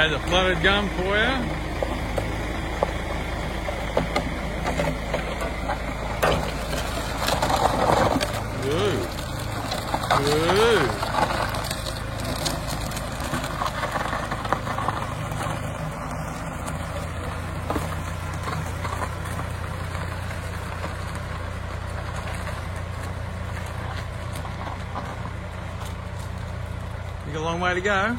There's a flooded gum for you. Ooh. Ooh. You got a long way to go.